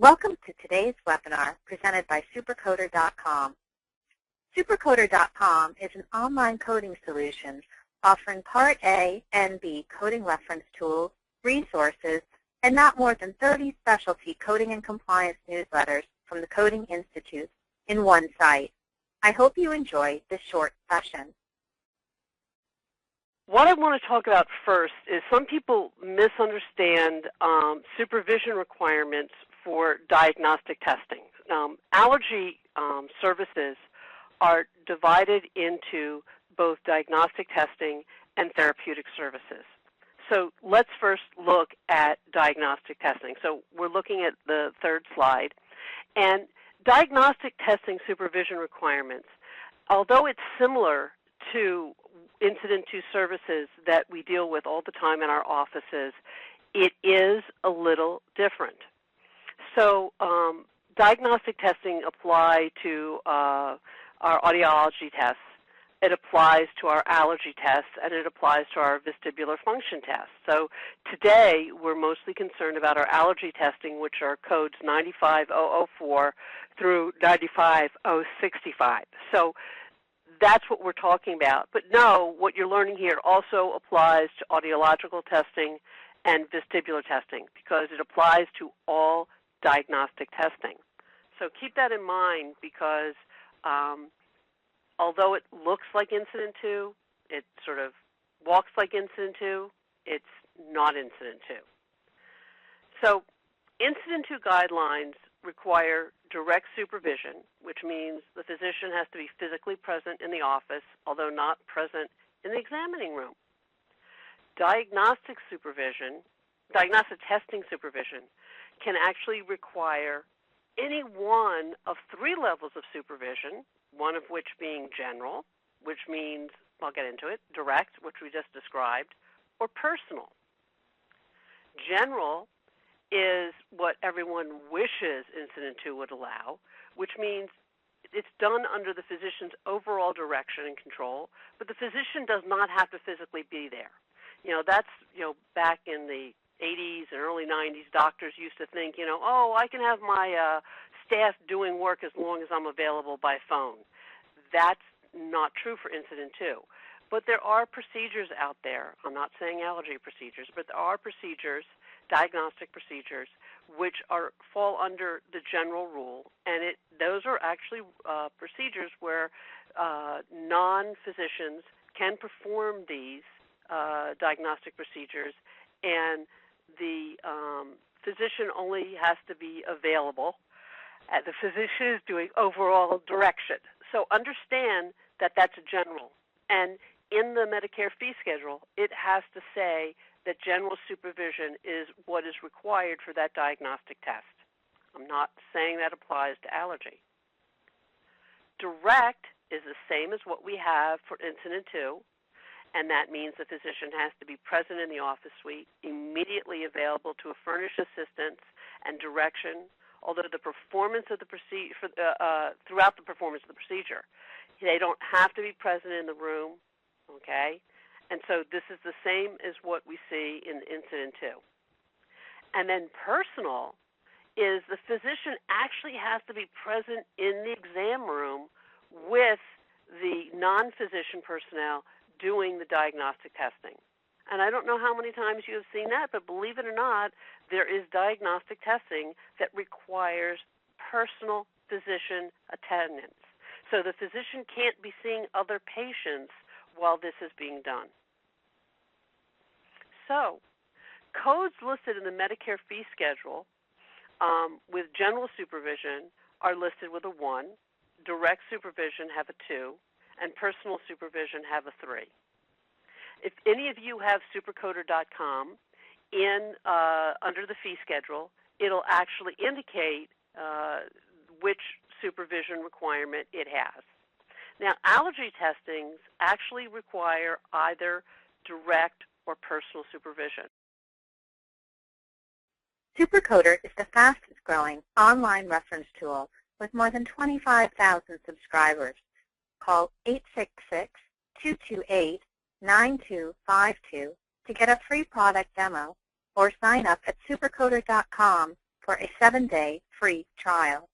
Welcome to today's webinar presented by Supercoder.com. Supercoder.com is an online coding solution offering Part A and B coding reference tools, resources, and not more than 30 specialty coding and compliance newsletters from the Coding Institute in one site. I hope you enjoy this short session. What I want to talk about first is some people misunderstand supervision requirements for diagnostic testing. Allergy services are divided into both diagnostic testing and therapeutic services. So let's first look at diagnostic testing. So we're looking at the third slide. And diagnostic testing supervision requirements, although it's similar to Incident to services that we deal with all the time in our offices, it is a little different. So diagnostic testing apply to our audiology tests. It applies to our allergy tests, and it applies to our vestibular function tests. So today we're mostly concerned about our allergy testing, which are codes 95004 through 95065. So that's what we're talking about. But no, what you're learning here also applies to audiological testing and vestibular testing because it applies to all diagnostic testing. So keep that in mind because although it looks like Incident 2, it sort of walks like Incident 2, it's not Incident 2. So Incident 2 guidelines require direct supervision, which means the physician has to be physically present in the office, although not present in the examining room. Diagnostic testing supervision can actually require any one of three levels of supervision, one of which being general, which means, I'll get into it, direct, which we just described, or personal. General is what everyone wishes Incident 2 would allow, which means it's done under the physician's overall direction and control, but the physician does not have to physically be there. That's, back in the 80s and early 90s, doctors used to think, oh, I can have my staff doing work as long as I'm available by phone. That's not true for Incident 2. But there are procedures out there, I'm not saying allergy procedures, but there are procedures, diagnostic procedures, which fall under the general rule, and those are actually procedures where non-physicians can perform these diagnostic procedures, and the physician only has to be available. The physician is doing overall direction. So understand that that's a general. And in the Medicare fee schedule, it has to say that general supervision is what is required for that diagnostic test. I'm not saying that applies to allergy. Direct is the same as what we have for Incident 2, and that means the physician has to be present in the office suite, immediately available to furnish assistance and direction, although the performance of the throughout the performance of the procedure. They don't have to be present in the room, okay? And so this is the same as what we see in Incident 2. And then personal is the physician actually has to be present in the exam room with the non-physician personnel doing the diagnostic testing. And I don't know how many times you have seen that, but believe it or not, there is diagnostic testing that requires personal physician attendance. So the physician can't be seeing other patients while this is being done. So codes listed in the Medicare fee schedule with general supervision are listed with a 1, direct supervision have a 2, and personal supervision have a 3. If any of you have Supercoder.com under the fee schedule, it'll actually indicate which supervision requirement it has. Now, allergy testings actually require either direct or personal supervision. Supercoder is the fastest growing online reference tool with more than 25,000 subscribers. Call 866-228-9252 to get a free product demo or sign up at supercoder.com for a 7-day free trial.